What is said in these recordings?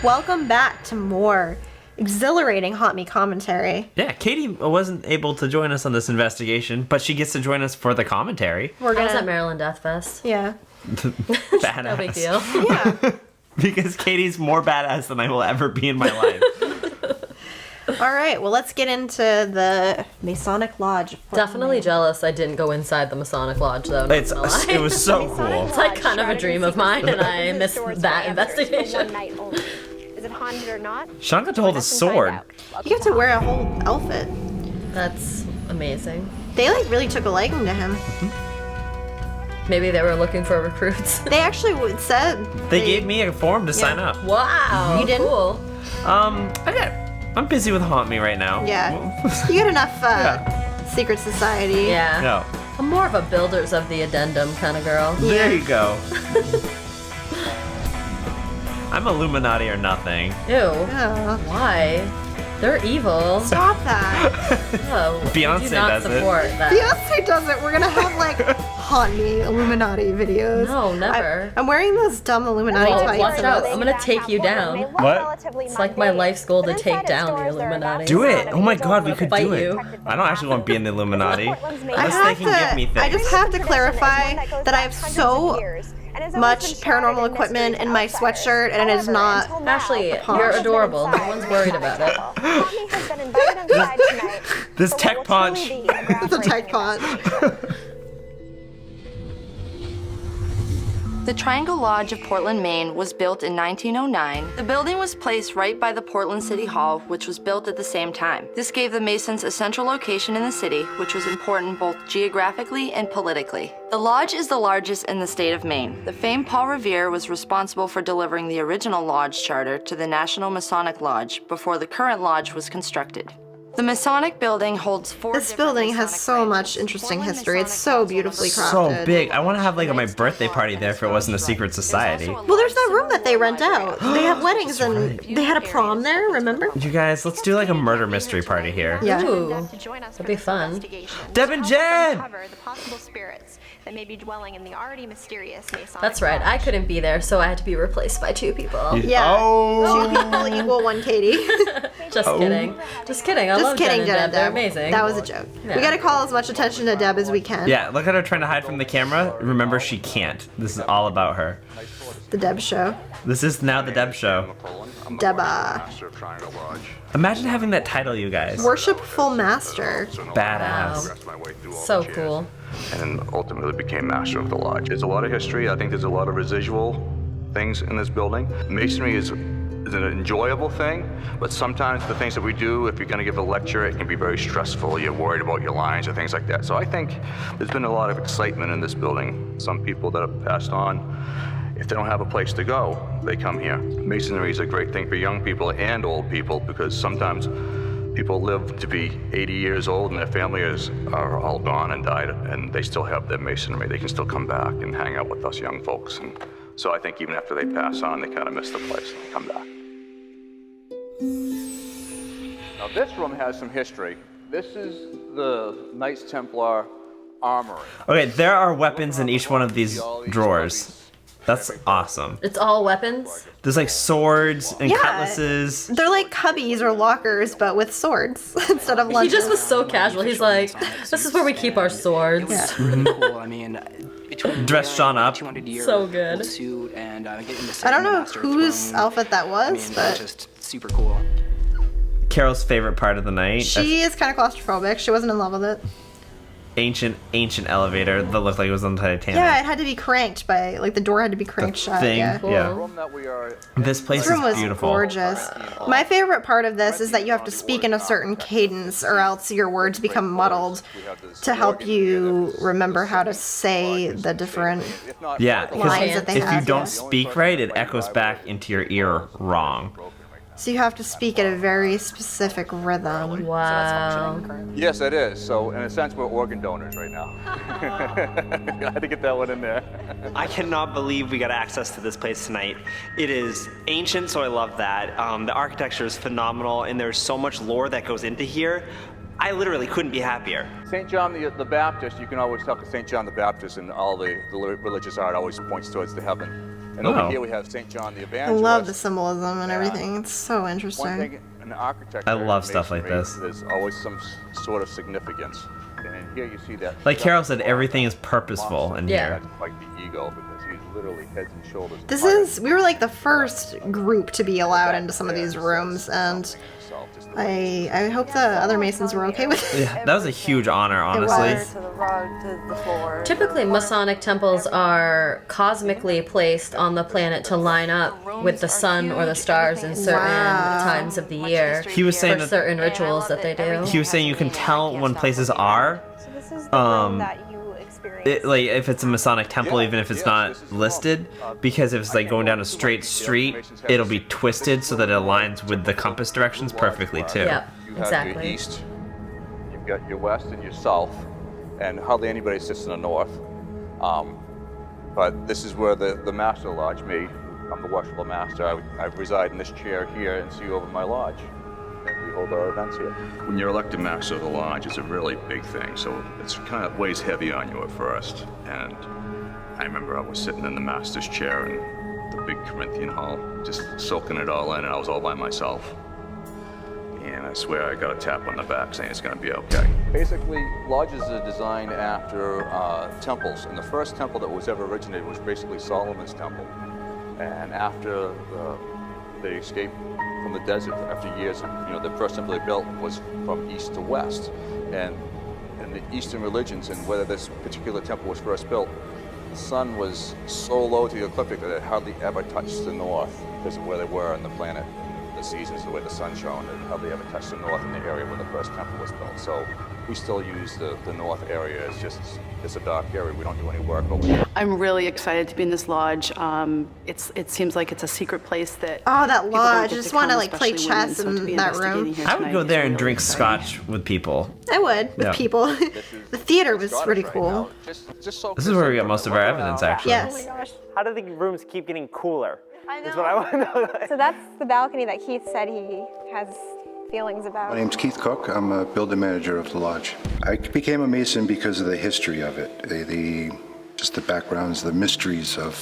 Welcome back to more exhilarating Haunt Me commentary. Yeah, Katie wasn't able to join us on this investigation, but she gets to join us for the commentary. I was at Maryland Death Fest. Yeah. Badass. No big deal. Yeah. Because Katie's more badass than I will ever be in my life. All right, well, let's get into the Masonic Lodge. Definitely jealous I didn't go inside the Masonic Lodge, though. It was so cool. It's like kind of a dream of mine, and I missed that investigation. Is it haunted or not? Sean got to hold a sword. You get to wear a whole outfit. That's amazing. They like really took a liking to him. Maybe they were looking for recruits. They actually said They gave me a form to sign up. Wow. You didn't? Cool. I'm busy with Haunt Me right now. Yeah. You get enough secret society. Yeah. No. I'm more of a builders of the addendum kind of girl. There you go. I'm Illuminati or nothing. Ew. Oh. Why? They're evil. Stop that. Oh, Beyonce do not does it. support that. Beyonce does it. We're gonna have like Haunt Me Illuminati videos. No, never. I'm wearing those dumb Illuminati Oh, tights. watch and out. those- I'm gonna take you down. What? It's like my life's goal to take down the Illuminati. Do it. Oh my god, we could Fight do it. you. I don't actually want to be in the Illuminati. I Unless have they can give me to. things. I just have to clarify that I have so much paranormal equipment in my sweatshirt, and it is not. Ashley, you're adorable. No one's worried about it. This tech punch. It's a tech punch. The Triangle Lodge of Portland, Maine was built in 1909. The building was placed right by the Portland City Hall, which was built at the same time. This gave the Masons a central location in the city, which was important both geographically and politically. The lodge is the largest in the state of Maine. The famed Paul Revere was responsible for delivering the original lodge charter to the National Masonic Lodge before the current lodge was constructed. The Masonic building holds four This different building has Masonic so branches. much interesting Portland history. It's Masonic so Council beautifully was crafted. So big. I want to have like my birthday party there if it wasn't a secret society. Well, there's that room that they rent out. They have weddings and they had a prom there, remember? You guys, let's do like a murder mystery party here. Yeah. Ooh, that'd be fun. Deb and Jen! The possible spirits that may be dwelling in the already mysterious Masonic That's right. I Lodge. couldn't be there, so I had to be replaced by two people. Yeah. Oh. 2 people equal 1 Katie. Just kidding. Just kidding. I Just love kidding, Jen and Deb. They're Deb. amazing. That was a joke. Yeah. We gotta call as much attention to Deb as we can. Yeah, look at her trying to hide from the camera. Remember, she can't. This is all about her. The Deb Show. This is now the Deb Show. Deba. Imagine having that title, you guys. Worshipful Master. Badass. So cool. And ultimately became master of the lodge. There's a lot of history. I think there's a lot of residual things in this building. Masonry is an enjoyable thing, but sometimes the things that we do, if you're going to give a lecture, it can be very stressful. You're worried about your lines or things like that. So I think there's been a lot of excitement in this building. Some people that have passed on, if they don't have a place to go, they come here. Masonry is a great thing for young people and old people because sometimes people live to be 80 years old and their families are all gone and died, and they still have their masonry. They can still come back and hang out with us young folks. And so I think even after they pass on, they kind of miss the place and they come back. Now this room has some history. This is the Knights Templar armory. Okay, there are weapons in each one of these drawers. That's awesome. It's all weapons. There's like swords and Yeah. cutlasses. They're like cubbies or lockers, but with swords instead of He lunches. just was so casual. He's like, this is where we keep our swords. Yeah. Cool. I mean, between Dress Sean up. 200 year So good. old suit and getting the I don't know Master whose Throne, outfit that I was, mean, but just super cool. Carol's favorite part of the night. she is kind of claustrophobic. She wasn't in love with it. Ancient elevator that looked like it was on the Titanic. Yeah, it had to be cranked by, like, the door had to be cranked shut. thing. Yeah. Yeah. The room that we are This place This room is was beautiful. gorgeous. My favorite part of this is that you have to speak in a certain cadence or else your words become muddled to help you remember how to say the different Yeah, lines that because they if have. you don't speak right, it echoes back into your ear wrong. So you have to speak at a very specific rhythm. Wow. Yes, it is. So in a sense, we're organ donors right now. I had to get that one in there. I cannot believe we got access to this place tonight. It is ancient, so I love that. The architecture is phenomenal, and there's so much lore that goes into here. I literally couldn't be happier. St. John the Baptist, you can always talk to St. John the Baptist, and all the religious art always points towards the heaven. And over here we have St. John the I Evangelist. love the symbolism and everything. It's so One interesting. thing in architecture, I love and stuff like masonry, this. There's always some sort of significance. And here you see that. Like Carol said, everything is purposeful in Yeah. here. Like the ego, because he's literally heads and shoulders. We were like the first group to be allowed into some of these rooms, and I hope the other Masons were okay with it. Yeah, that was a huge honor, honestly. was. Typically, Masonic temples are cosmically placed on the planet to line up with the sun or the stars in certain times of the year He was saying for that certain rituals that they do. he was saying you can tell when places are. So this is the room that you experienced. Like if it's a Masonic temple, even if it's not listed, because if it's like going down a straight street, it'll be twisted so that it aligns with the compass directions perfectly too. Yep, You have exactly. your east, you've got your west and your south, and hardly anybody sits in the north. But this is where the Master Lodge, me, I'm the worshipful master. I reside in this chair here and see over my lodge. And we hold our events here. When you're elected master of the lodge, it's a really big thing, so it's kind of weighs heavy on you at first. And I remember I was sitting in the master's chair in the big Corinthian hall, just soaking it all in, and I was all by myself. And I swear I got a tap on the back saying it's gonna be okay. Basically, lodges are designed after temples, and the first temple that was ever originated was basically Solomon's temple. And after they escaped from the desert, after years, the first temple they built was from east to west. And in the Eastern religions, and whether this particular temple was first built, the sun was so low to the ecliptic that it hardly ever touched the north because of where they were on the planet. The seasons, the way the sun shone, it hardly ever touched the north in the area where the first temple was built. So we still use the north area as just, it's a dark area. We don't do any work over there. I'm really excited to be in this lodge. It seems like it's a secret place that. Oh, that people don't lodge. get I just to want to come, like play especially women, chess so to be in that room. investigating here I would tonight go is there and really drink exciting. scotch with people. I would, with Yeah. people. The theater was pretty cool. This is where we get most of our evidence, actually. Yes. How do the rooms keep getting cooler? Is what I want to know. So that's the balcony that Keith said he has feelings about. My name's Keith Cook. I'm a building manager of the lodge. I became a Mason because of the history of it. Just the backgrounds, the mysteries of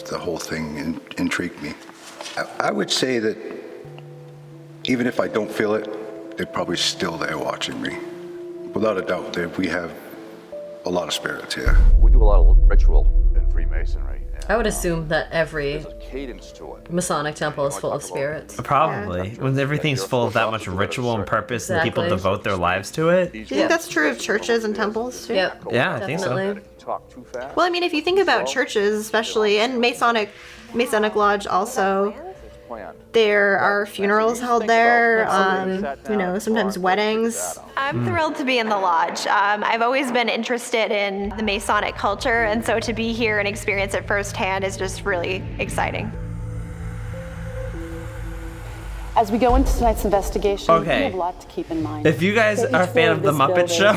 the whole thing intrigued me. I would say that even if I don't feel it, they're probably still there watching me. Without a doubt, we have a lot of spirits here. We do a lot of ritual in Freemasonry. I would assume that every There's a cadence to it. Masonic temple is full of spirits. Probably. When everything's full of that much ritual and purpose and people Exactly. devote their lives to it. Do you think that's true of churches and temples too? Yep. Yeah, I think so. Definitely. Talk too fast. Well, I mean, if you think about churches, especially, and Masonic Lodge also, there are funerals held there, sometimes weddings. I'm thrilled to be in the lodge. I've always been interested in the Masonic culture, and so to be here and experience it firsthand is just really exciting. As we go into tonight's investigation, Okay. we have a lot to keep in mind. If you guys are a fan of The Muppet Show,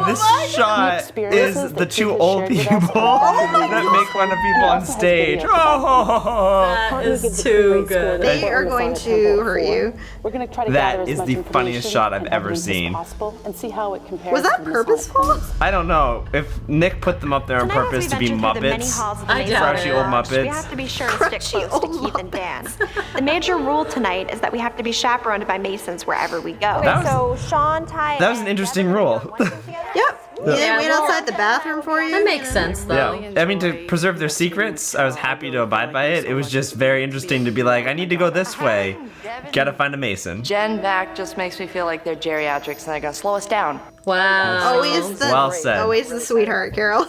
this shot is the two old people that make fun of people on stage. That is too good. They are going to hurt you. We're going to try to That gather as is much the information funniest shot I've and ever evidence as seen. possible and see how it compares Was that to the Masonic purposeful? codes. I don't know if Nick put them up there on Tonight, as purpose we to be venture through the many Muppets. halls of the I Masonic doubt Crunchy it. old Lodge, We Muppets. have to be sure to stick Crunchy close to old Keith and Dan. The major rule tonight is that we have to be chaperoned by Masons wherever we go. That was- so Sean, Ty, that was an and interesting Devin are rule. gonna go one room together? Yep. They didn't wait outside the bathroom for you. That makes sense, though. Yeah, I mean, to preserve their secrets, I was happy to abide by it. It was just very interesting to be like, I need to go this way. Gotta find a Mason. Jen back just makes me feel like they're geriatrics and they're gonna slow us down. Wow. Well said. Always the sweetheart, Carol.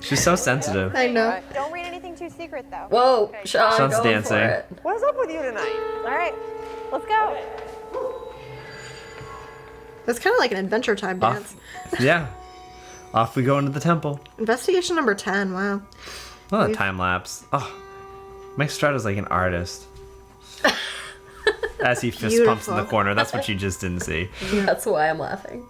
She's so sensitive. I know. Don't read anything too secret, though. Whoa, Sean, Sean's going dancing. for it. What's up with you tonight? All right, let's go. It's kind of like an adventure time dance. Yeah. Off we go into the temple. Investigation number 10. Wow. Oh, a time lapse. Oh, Mike Strada's like an artist. As he fist pumps in the Beautiful. corner. That's what you just didn't see. That's why I'm laughing.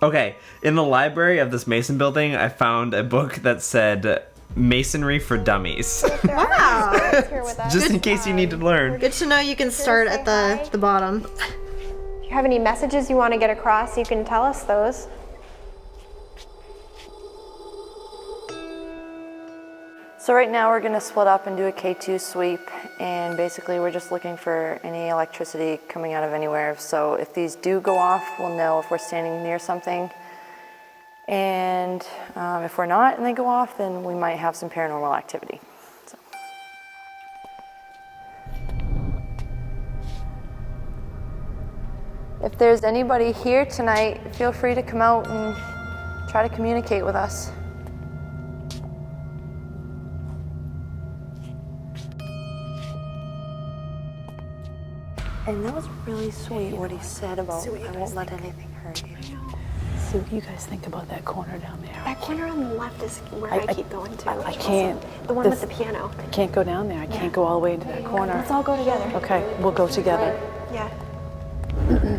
Okay, in the library of this Mason building, I found a book that said Masonry for Dummies. Wow. Here with us. Just in case you need to learn. Good to know you can start at the bottom. you have any messages you want to get across, you can tell us those. So right now we're going to split up and do a K2 sweep, and basically we're just looking for any electricity coming out of anywhere. So if these do go off, we'll know if we're standing near something. And if we're not and they go off, then we might have some paranormal activity. So. If there's anybody here tonight, feel free to come out and try to communicate with us. And that was really sweet what he said about I won't let anything hurt you. See what you guys think about that corner down there. That corner on the left is where I keep going to. I can't. The one with the piano. I can't go down there. I can't go all the way into that corner. Let's all go together. Okay, we'll go together. Yeah.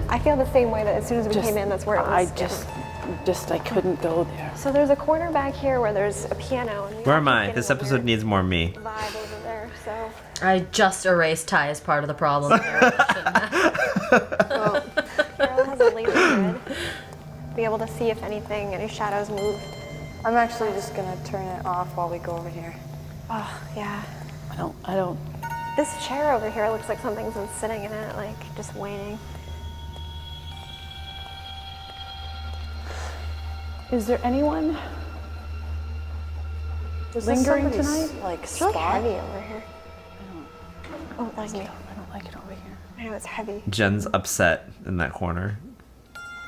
I feel the same way that as soon as we came in, that's where it was. I couldn't go there. So there's a corner back here where there's a piano. And Where am I? This episode needs more me. Vibe over there, so. I just erased Ty as part of the problem. Well, Carol has a laser grid. Be able to see if anything, any shadows move. I'm actually just gonna turn it off while we go over here. Oh, yeah. I don't. This chair over here looks like something's been sitting in it, like just waiting. Is there anyone lingering tonight? Like It's really spot? heavy over here. Oh, that's me. I don't like it over here. I know it's heavy. Jen's upset in that corner.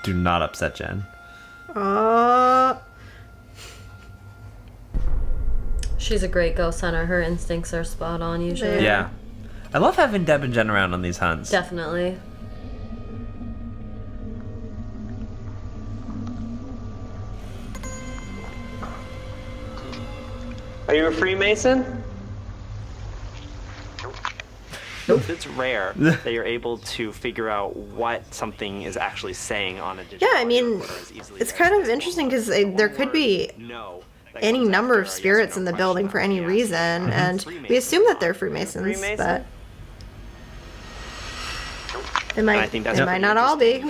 Do not upset Jen. She's a great ghost hunter. Her instincts are spot on usually. Yeah. I love having Deb and Jen around on these hunts. Definitely. Are you a Freemason? Nope. It's rare that you're able to figure out what something is actually saying on a digital. Yeah, I mean, it's kind of interesting because there could be any number of spirits in the building for any reason, and we assume that they're Freemasons, but they might not all be.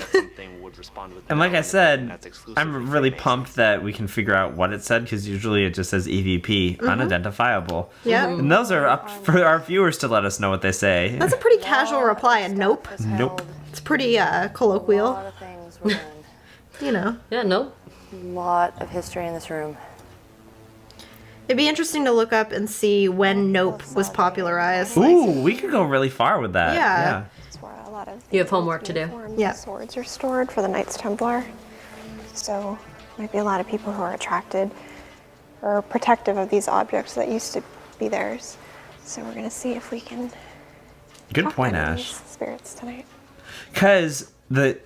And like I said, I'm really pumped that we can figure out what it said, because usually it just says EVP, unidentifiable. Yeah. And those are up for our viewers to let us know what they say. That's a pretty casual reply, a nope. Nope. It's pretty colloquial. A lot of things were done. You know. Yeah, nope. A lot of history in this room. It'd be interesting to look up and see when nope was popularized. Ooh, we could go really far with that. Yeah. That's where a lot of You have homework to do. Yeah. Swords are stored for the Knights Templar. So might be a lot of people who are attracted or protective of these objects that used to be theirs. So we're gonna see if we can Good talk point, to Ash. these spirits tonight. Because the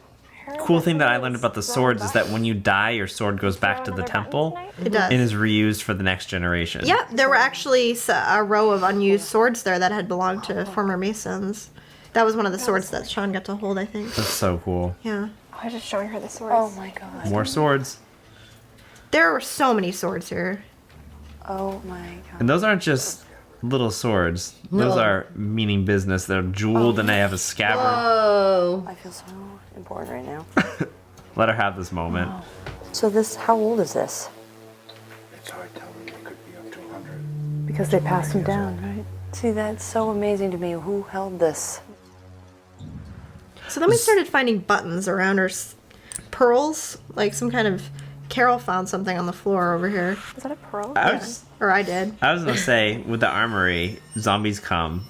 cool thing that I learned about the swords is that when you die, your sword goes back to the temple It does. and is reused for the next generation. Yeah, there were actually a row of unused swords there that had belonged to former Masons. That was one of the swords that Sean got to hold, I think. That's so cool. Yeah. I was just showing her the swords. Oh my god. More swords. There were so many swords here. Oh my god. And those aren't just little swords. Those are meaning business. They're jeweled and they have a scabbard. Whoa. I feel so important right now. Let her have this moment. Wow. So how old is this? It's hard telling. It could be up to 100. Because they passed them down, right? See, that's so amazing to me. Who held this? So then we started finding buttons around her pearls, like some kind of. Carol found something on the floor over here. Is that a pearl? Or I did. I was gonna say, with the armory, zombies come.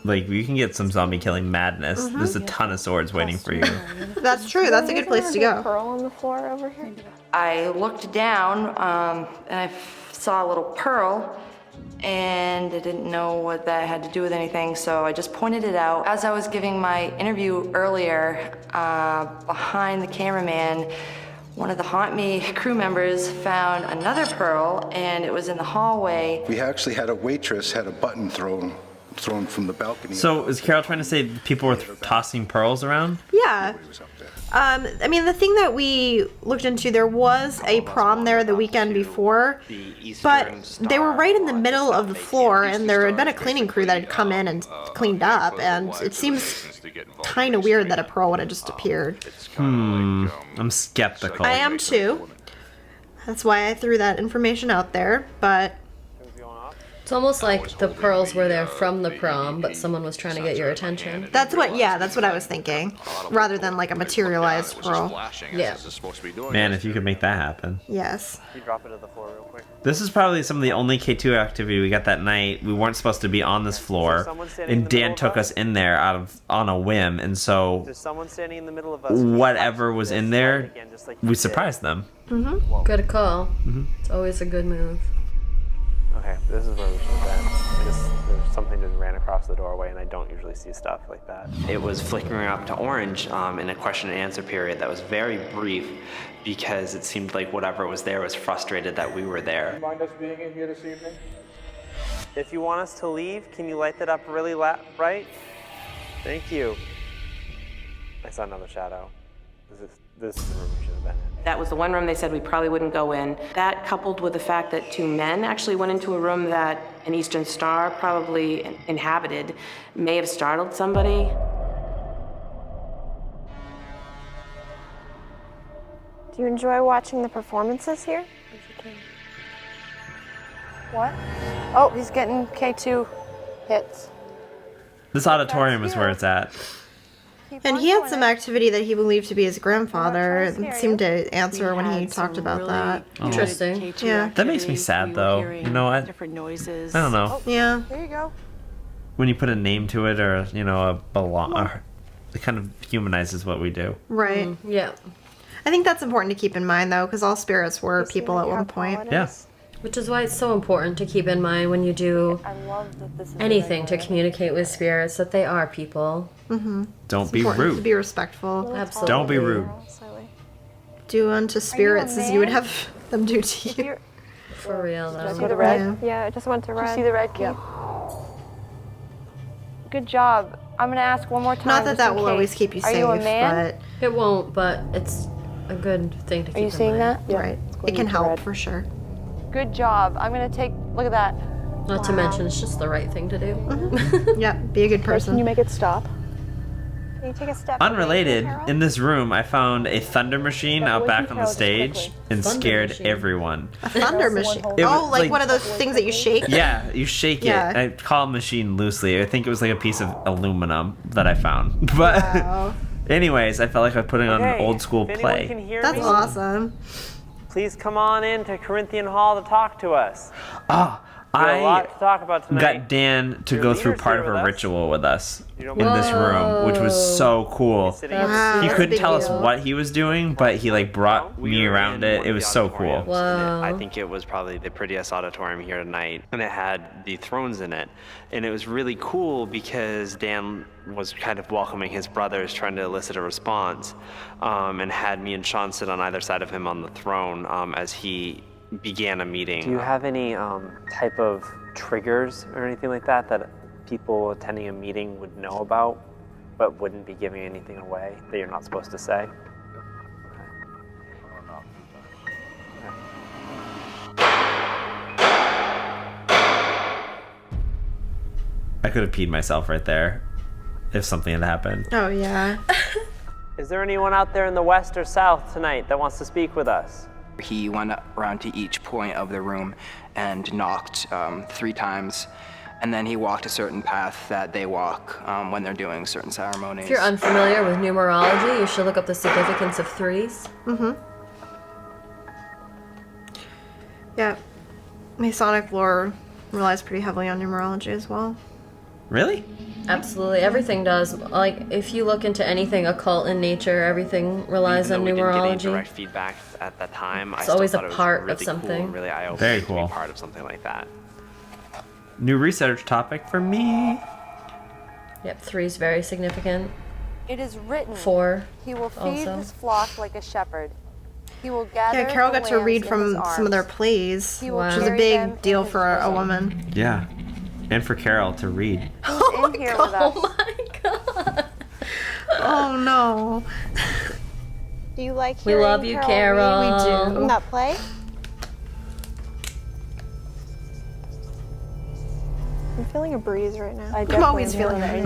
Like, you can get some zombie killing madness. There's a ton of swords waiting for you. That's true. That's a good place to go. Pearl on the floor over here. I looked down and I saw a little pearl, and I didn't know what that had to do with anything, so I just pointed it out. As I was giving my interview earlier, behind the cameraman, one of the Haunt Me crew members found another pearl, and it was in the hallway. We actually had a waitress had a button thrown thrown from the balcony. So is Carol trying to say people were tossing pearls around? Yeah. I mean, the thing that we looked into, there was a prom there the weekend before, but they were right in the middle of the floor, and there had been a cleaning crew that had come in and cleaned up, and it seems kind of weird that a pearl would have just appeared. I'm skeptical. I am too. That's why I threw that information out there, but... It's almost like the pearls were there from the prom, but someone was trying to get your attention. That's what I was thinking. Rather than like a materialized pearl. Yeah. Man, if you could make that happen. Yes. Can you drop it to the floor real quick? This is probably some of the only K2 activity we got that night. We weren't supposed to be on this floor, and Dan took us in there on a whim, and so There's someone standing in the middle of us. whatever was in there, we surprised them. Good call. It's always a good move. Okay, this is where we should have been. There's something that ran across the doorway, and I don't usually see stuff like that. It was flickering up to orange in a question and answer period that was very brief because it seemed like whatever was there was frustrated that we were there. Do you mind us being in here this evening? If you want us to leave, can you light that up really bright? Thank you. I saw another shadow. This is the room we should have been in. That was the one room they said we probably wouldn't go in. That coupled with the fact that two men actually went into a room that an Eastern Star probably inhabited may have startled somebody. Do you enjoy watching the performances here? What? Oh, he's getting K2 hits. This auditorium is where it's at. And he had some activity that he believed to be his grandfather, and seemed to answer when he talked about that. Interesting. Yeah. That makes me sad, though. You know what? Different noises. I don't know. Yeah. There you go. When you put a name to it, or it kind of humanizes what we do. Right. Yeah. I think that's important to keep in mind, though, because all spirits were people at one point. Yeah. Which is why it's so important to keep in mind when you do anything to communicate with spirits that they are people. Don't be Important to rude. be respectful. Absolutely. Don't be rude. Do unto spirits as you would have them do to you. For real, Did you see though. the red? Yeah, it just went to red. Did you see the red, Keith? Good job. I'm gonna ask one more time. Not that just that in will case. always keep you Are safe, you a man? but It won't, but it's a good thing to keep in mind. Are you seeing that? right, it can help for sure. Good job. I'm gonna take. Look at that. Not to mention, it's just the right thing to do. Yeah, be a good person. Can you make it stop? Can you take a step? Unrelated, away from Carol? in this room, I found a thunder machine out back on the stage and Thunder scared machine. everyone. A thunder machine. It Oh, was like like- one of those things that you shake? Yeah, you shake Yeah. it. I call machine loosely. I think it was like a piece of aluminum that I found. But Wow. anyways, I felt like I was putting on an Okay, old school if anyone play. can hear That's me, awesome. please come on in to Corinthian Hall to talk to us. Ah, We have a I lot to talk about tonight. got Dan to Your go through leader's part here of a with us. ritual with us You don't in mind? this room, which was so cool. Sitting Wow, He that's a couldn't big tell us deal. what he was doing, but he like brought We me were around in it. one It of was the so cool. auditoriums, and Wow. I think it was probably the prettiest auditorium here tonight, and it had the thrones in it. And it was really cool because Dan was kind of welcoming his brothers, trying to elicit a response, and had me and Sean sit on either side of him on the throne as he began a meeting. Do you have any type of triggers or anything like that that people attending a meeting would know about, but wouldn't be giving anything away that you're not supposed to say? I could have peed myself right there if something had happened. Oh, yeah. Is there anyone out there in the west or south tonight that wants to speak with us? He went around to each point of the room and knocked 3 times, and then he walked a certain path that they walk when they're doing certain ceremonies. If you're unfamiliar with numerology, you should look up the significance of threes. Yeah. Masonic lore relies pretty heavily on numerology as well. Really? Absolutely, everything does. Like, if you look into anything occult in nature, everything relies on Even though we didn't get any numerology. direct feedback at that time, I It's still always a thought it was part of really something. cool and really eye-opening Very to cool. be part of something like that. New research topic for me. Yep, three's very significant. It is written. 4. He will feed also. his flock like a shepherd. He will gather. Yeah, Carol the got to lambs read in from his some of their arms. plays, He will which is a carry them big in deal his for a bosom. woman. Yeah. And for Carol to read. in here with us. Oh my god. Oh no. Do you like We hearing love you, read Carol. We do. from that play? I'm feeling a breeze right now. I'm always feeling it.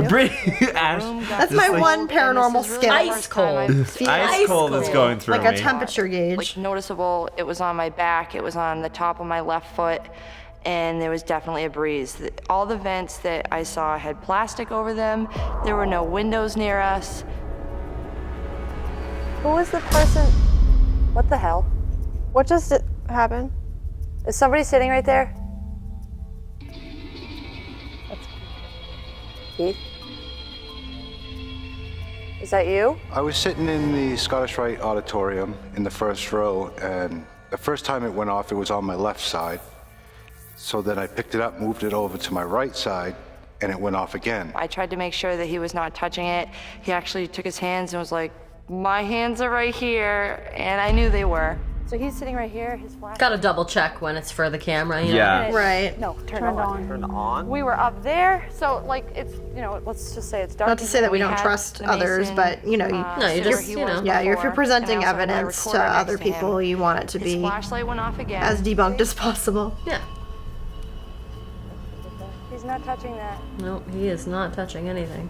Ash, That's my one paranormal skill. Ice cold. ice cold is going through Like a me. temperature gauge. Like noticeable, it was on my back, it was on the top of my left foot, and there was definitely a breeze. All the vents that I saw had plastic over them. There were no windows near us. Who was the person? What the hell? What just happened? Is somebody sitting right there? Keith? Is that you? I was sitting in the Scottish Rite Auditorium in the first row, and the first time it went off, it was on my left side. So then I picked it up, moved it over to my right side, and it went off again. I tried to make sure that he was not touching it. He actually took his hands and was like, my hands are right here, and I knew they were. So he's sitting right here, his flash. Gotta double check when it's for the camera, you know? Yeah. Right. No, turn it on. Turn on. We were up there, so like it's, you know, let's just say it's dark. Not to say that we don't had trust the others, Mason, but you know, you, No, you sit just, where he you know. was yeah, if you're before, presenting and I also had my evidence to recorder next other to him. people, you want it to His be flashlight went off again. as debunked as possible. Yeah. He's not touching that. No, he is not touching anything.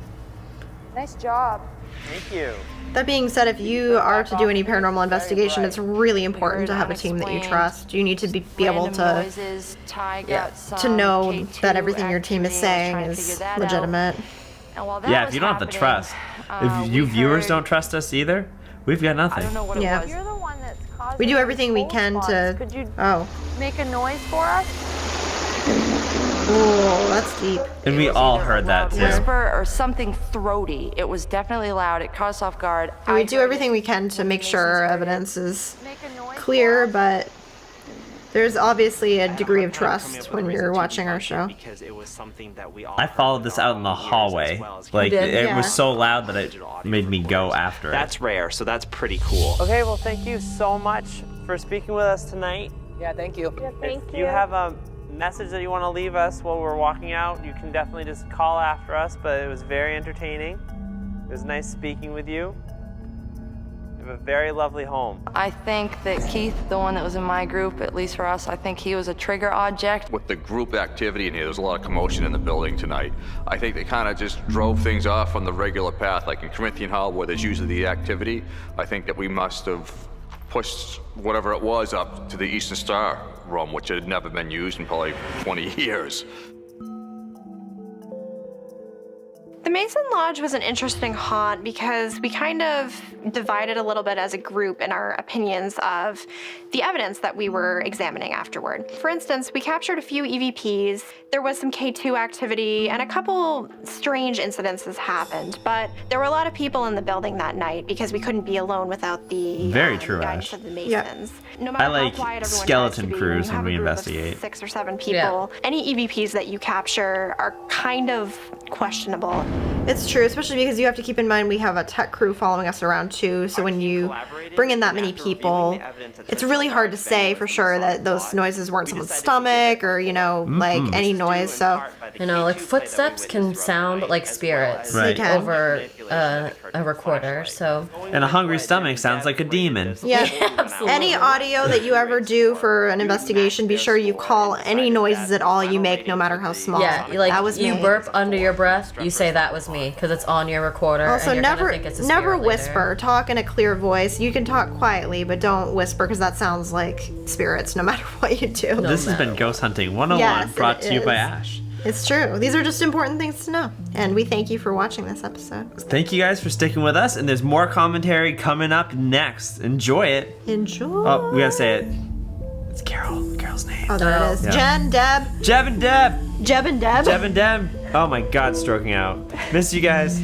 Nice job. Thank you. That being said, if you are to do any paranormal investigation, it's really important to have a team that you trust. You need to be able Random to noises, Ty got to some know K2 that everything your team is activity. I was saying trying to is figure that out. legitimate. And while that Yeah, if was you don't have the happening, trust, if you we viewers heard- don't trust us either, we've got I nothing. don't know what Yeah. it was. You're the one that's causing We do these everything we cold can spots. to. Could you Oh, make a noise for us? oh, that's deep. And we It was all either a heard that loud too. whisper or something throaty. It was definitely loud. It caught us off guard. And we I do heard everything it. we can to make sure our evidence is Make a noise clear, for us? but there's obviously a degree of trust when you're watching our show. Because it was something that we all I followed this out in the hallway. Like, did? it Yeah. was so loud that it made me go after it. That's rare, so that's pretty cool. Okay, well, thank you so much for speaking with us tonight. Yeah, thank you. Yeah, thank If you. you have a message that you want to leave us while we're walking out, you can definitely just call after us, but it was very entertaining. It was nice speaking with you. You have a very lovely home. I think that Keith, the one that was in my group, at least for us, I think he was a trigger object. With the group activity in here, there's a lot of commotion in the building tonight. I think they kind of just drove things off on the regular path, like in Corinthian Hall where there's usually the activity. I think that we must have pushed whatever it was up to the Eastern Star room, which had never been used in probably 20 years. The Mason Lodge was an interesting haunt because we kind of divided a little bit as a group in our opinions of the evidence that we were examining afterward. For instance, we captured a few EVPs, there was some K2 activity, and a couple strange incidences happened, but there were a lot of people in the building that night because we couldn't be alone without the Very true, guidance Ash. of the Masons. No I matter like how quiet everyone skeleton tries to be, crews you have when we a group of investigate. 6 or 7 people. Any EVPs that you capture are kind of questionable. It's true, especially because you have to keep in mind we have a tech crew following us around too, so when you bring in that many people, it's really hard to say for sure that those noises weren't someone's stomach or, you know, like any noise, so. You know, like footsteps can sound like spirits Right. They can. over a recorder, so. And a hungry stomach sounds like a demon. Yeah. Absolutely. Any audio that you ever do for an investigation, be sure you call any noises at all you make, no matter how small. Yeah, like that was you me. burp under your breath, you say that was me because it's on your recorder. Also, and you're never, gonna think it's a never spirit later. whisper. Talk in a clear voice. You can talk quietly, but don't whisper because that sounds like spirits, no matter what you do. This has been Ghost Hunting 101, Yes, it brought to you by is. Ash. It's true. These are just important things to know, and we thank you for watching this episode. Thank you guys for sticking with us, and there's more commentary coming up next. Enjoy it. Enjoy. Oh, we gotta say it. It's Carol. Carol's name. Oh, there it is. Yeah. Jen, Deb, Jeb and Deb. Jeb and Deb. Jeb and Deb. Oh my God, stroking out. Miss you guys.